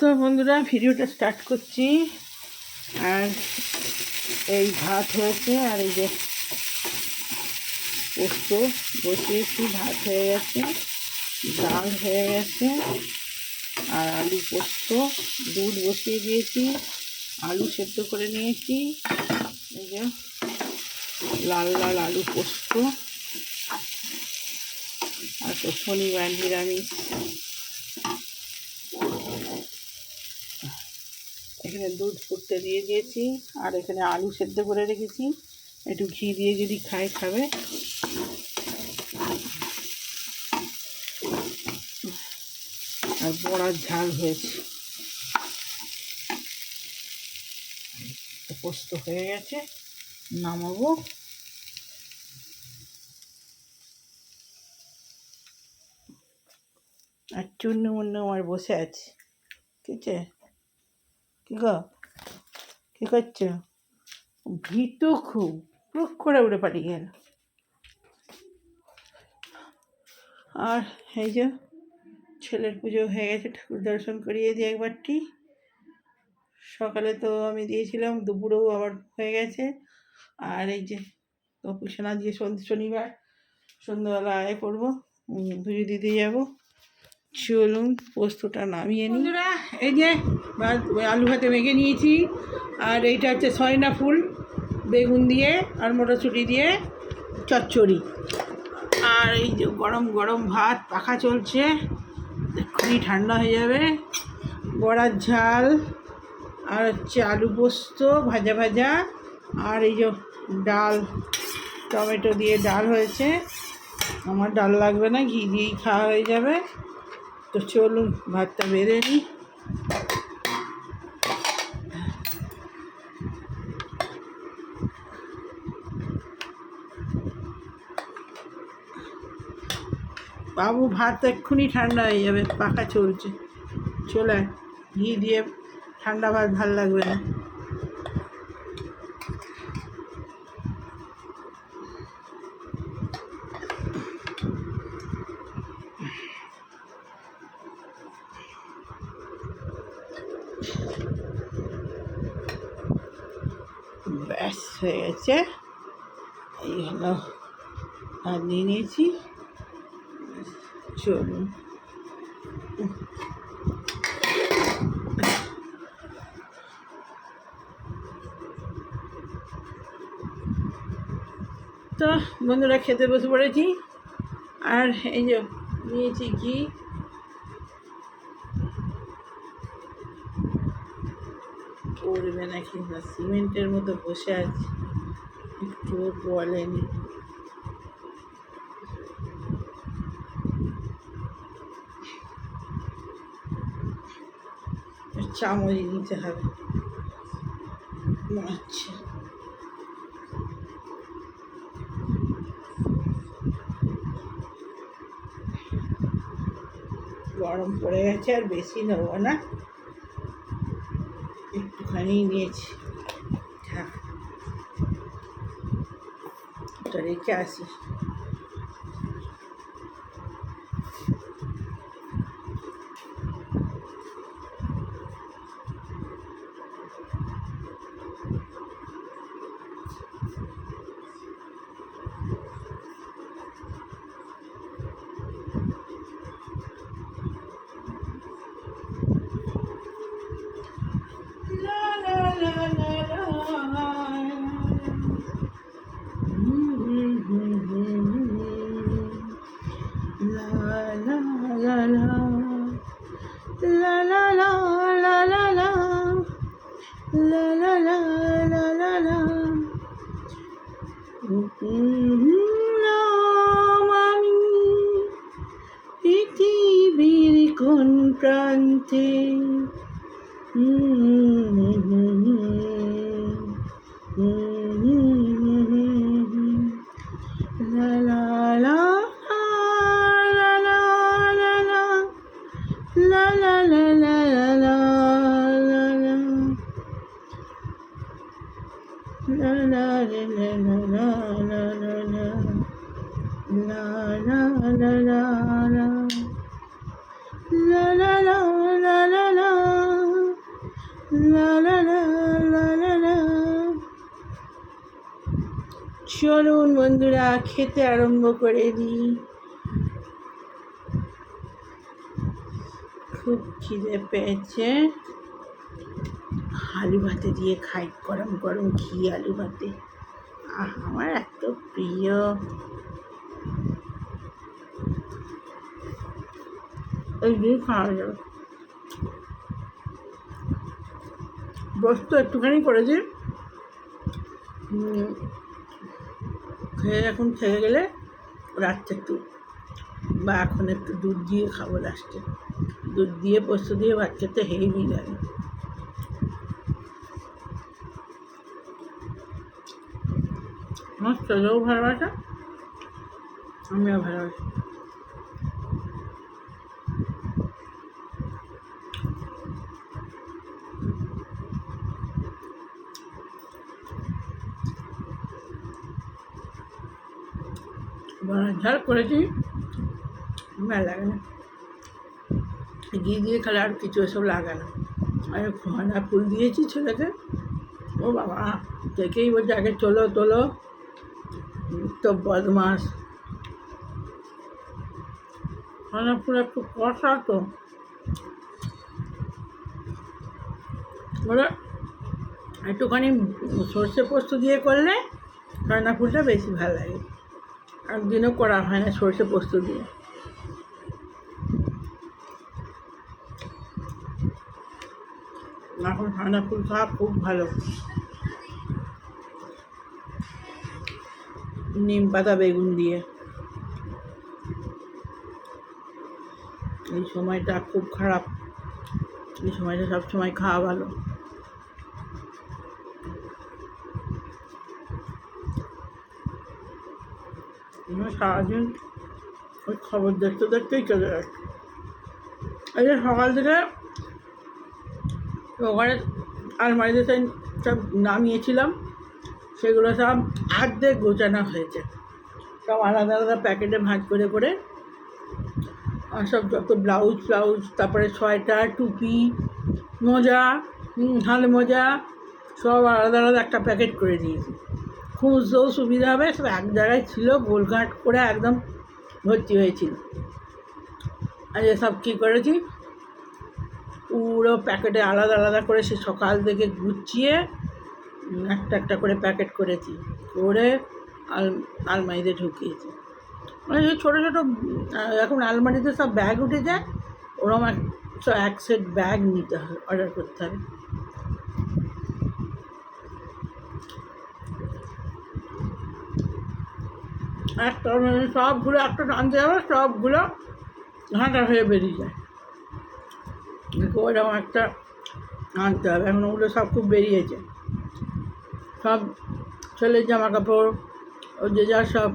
তো বন্ধুরা ভিডিওটা স্টার্ট করছি। আর এই ভাত হয়েছে, আর এই যে পোস্ত বসিয়েছি, ভাত হয়ে গেছে, ডাল হয়ে গেছে, আর আলু পোস্ত, দুধ বসিয়ে দিয়েছি, আলু সেদ্ধ করে নিয়েছি। এই যে লাল লাল আলু পোস্ত, আর তো শনিবার নিরামিষ। এখানে দুধ ফুটতে দিয়ে দিয়েছি, আর এখানে আলু সেদ্ধ করে রেখেছি, একটু ঘি দিয়ে যদি খায় খাবে। আর বড়ার ঝাল হয়েছে। পোস্ত হয়ে গেছে, নামাবো। আর চূর্ণ মুন্ন আমার বসে আছে। ঠিক আছে, কি গো, কি করছো? ভীতু খুব টুক করে উড়ে পাঠিয়ে গেল। আর এই যে ছেলের পুজো হয়ে গেছে, ঠাকুর দর্শন করিয়ে দিই একবারটি। সকালে তো আমি দিয়েছিলাম, দুপুরেও আবার হয়ে গেছে। আর এই যে অপুষণা দিয়ে শনিবার সন্ধ্যাবেলা আয় করবো, পুজো দিতে যাবো। চলুন পোস্তটা নামিয়ে নিই। এই যে আলু ভাতে মেখে নিয়েছি, আর এইটা হচ্ছে সয়না ফুল বেগুন দিয়ে আর মটরশুঁটি দিয়ে চচ্চড়ি। আর এই যে গরম গরম ভাত পাখা চলছে, এক্ষুনি ঠান্ডা হয়ে যাবে। বড়ার ঝাল, আর হচ্ছে আলু পোস্ত ভাজা ভাজা, আর এই যে ডাল, টমেটো দিয়ে ডাল হয়েছে। আমার ডাল লাগবে না, ঘি দিয়েই খাওয়া হয়ে যাবে। তো চলুন ভাতটা বেড়ে নিই। বাবু ভাত এক্ষুনি ঠান্ডা হয়ে যাবে, পাখা চলছে। চলে ঘি দিয়ে ঠান্ডা ভাত ভাল লাগবে না। ব্যাস হয়ে গেছে, এই হলো ভাত নিয়ে নিয়েছি। চলুন তো বন্ধুরা খেতে বসে পড়েছি। আর এই যে নিয়েছি ঘি, পড়বে নাকি না, সিমেন্টের মতো বসে আছে, একটু বলেনি। চামচ নিতে হবে। আচ্ছা, গরম পড়ে গেছে, আর বেশি নেবো না, একটুখানি নিয়েছি। থাক, ওটা রেখে আসি। পৃথিবীর কোন প্রান্তে লা লা লা লা লা লা লা লা লা লা la la la la la la la la la la la la la la la la la la la লা লা লা লা লা লা। চলুন বন্ধুরা খেতে আরম্ভ করে দিই। খুব খিদে পেয়েছে। আলু ভাতে দিয়ে খাই, গরম গরম ঘি আলু ভাতে। আমার এত প্রিয়। এই দিয়ে খাওয়া যাবে। বস্তু একটুখানি করেছি, খেয়ে এখন খেয়ে গেলে রাত্রে একটু বা এখন একটু দুধ দিয়ে খাবো লাস্টে। দুধ দিয়ে পোস্ত দিয়ে ভাত খেতে হেভি লাগে। আমার ছেলেও ভালোবাসে, আমিও ভালোবাসি। বড়া ঝাল করেছি, ভালো লাগে না। ঘি দিয়ে খেলে আর কিছু এসব লাগে না। আর খোয়ানা ফুল দিয়েছি ছেলেকে, ও বাবা দেখেই বলছে আগে তোলো তোলো, তো বদমাস। খোয়ানা ফুল একটু কষা তো, বলে একটুখানি সর্ষে পোস্ত দিয়ে করলে খোয়ানা ফুলটা বেশি ভালো লাগে। একদিনও করা হয় না সর্ষে পোস্ত দিয়ে। এখন খোয়ানা ফুল খাওয়া খুব ভালো। নিম পাতা বেগুন দিয়ে। এই সময়টা খুব খারাপ, এই সময়টা সবসময় খাওয়া ভালো। সারাদিন ওই খবর দেখতে দেখতেই চলে যাচ্ছে। এই যে সকাল থেকে ওখানে আলমারিতে সব নামিয়েছিলাম, সেগুলো সব অর্ধেক গোছানো হয়েছে। সব আলাদা আলাদা প্যাকেটে ভাঁজ করে করে, আর সব যত ব্লাউজ ফ্লাউজ, তারপরে সোয়েটার, টুপি, মোজা, হাল মোজা, সব আলাদা আলাদা একটা প্যাকেট করে দিয়েছি। খুঁজতেও সুবিধা হবে, সব এক জায়গায় ছিল, গোলঘাট করে একদম ভর্তি হয়েছিল। আর এসব কী করেছি, পুরো প্যাকেটে আলাদা আলাদা করে সে সকাল থেকে গুছিয়ে একটা একটা করে প্যাকেট করেছি, করে আলমারিতে ঢুকিয়েছি। মানে যে ছোটো ছোটো এখন আলমারিতে সব ব্যাগ উঠে যায়, ওরকম এক সেট ব্যাগ নিতে হবে, অর্ডার করতে হবে। একটা সবগুলো একটা টানতে যাবে, সবগুলো ঘাঁটা হয়ে বেরিয়ে যায়। ওরকম একটা আনতে হবে। এখন ওগুলো সব খুব বেরিয়েছে, সব ছেলের জামা কাপড়, ও যে যার সব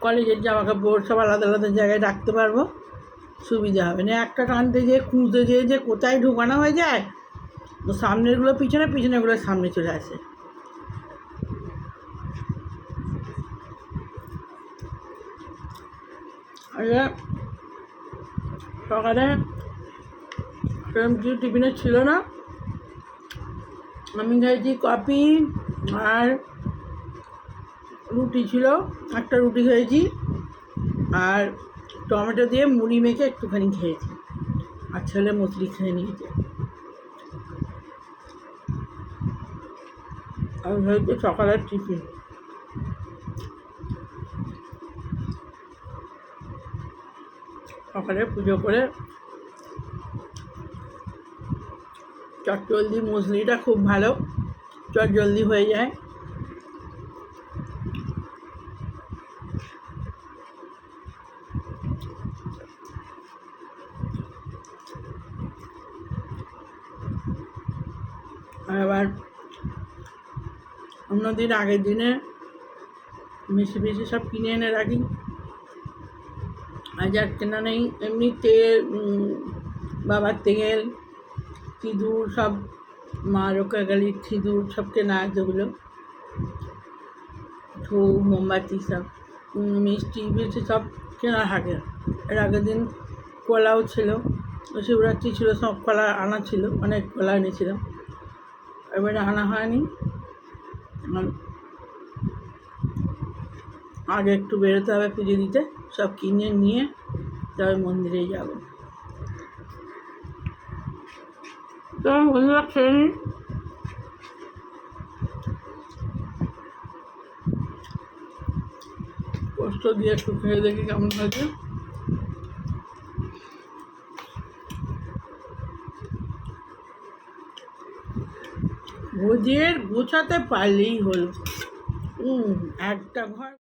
কলেজের জামা কাপড় সব আলাদা আলাদা জায়গায় রাখতে পারবো, সুবিধা হবে না। একটা টানতে যেয়ে খুঁজতে যেয়ে যে কোথায় ঢোকানো হয়ে যায়, সামনেরগুলো পিছনে, পিছনেগুলো সামনে চলে আসে। সকালে সেরকম কিছু টিফিনে ছিল না, আমি খেয়েছি কফি আর রুটি ছিল, একটা রুটি খেয়েছি, আর টমেটো দিয়ে মুড়ি মেখে একটুখানি খেয়েছি, আর ছেলে মুসলি খেয়ে নিয়েছে। আমি হয়েছে সকালের টিফিন। সকালে পুজো করে চটজলদি, মুসলিটা খুব ভালো, চটজলদি হয়ে যায়। আবার অন্যদিন আগের দিনে বেশি বেশি সব কিনে এনে রাখি, আজ আর কেনা নেই। এমনি তেল, বাবার তেল, সিঁদুর, সব মা রক্ষাকালীর সিঁদুর সব কেনা আছে, ওগুলো ধূপ মোমবাতি সব, মিষ্টি মিষ্টি সব কেনা থাকে। এর আগের দিন কলাও ছিল, শিবরাত্রি ছিল, সব কলা আনা ছিল, অনেক কলা এনেছিলাম, এবারে আনা হয়নি। আগে একটু বেরোতে হবে পুজো দিতে, সব কিনে নিয়ে তবে মন্দিরে যাব। তো বন্ধুরা খেয়ে নিন। কষ্ট দিয়ে একটু খেয়ে দেখি কেমন হয়েছে। গোছাতে পারলেই হলো। একটা ঘর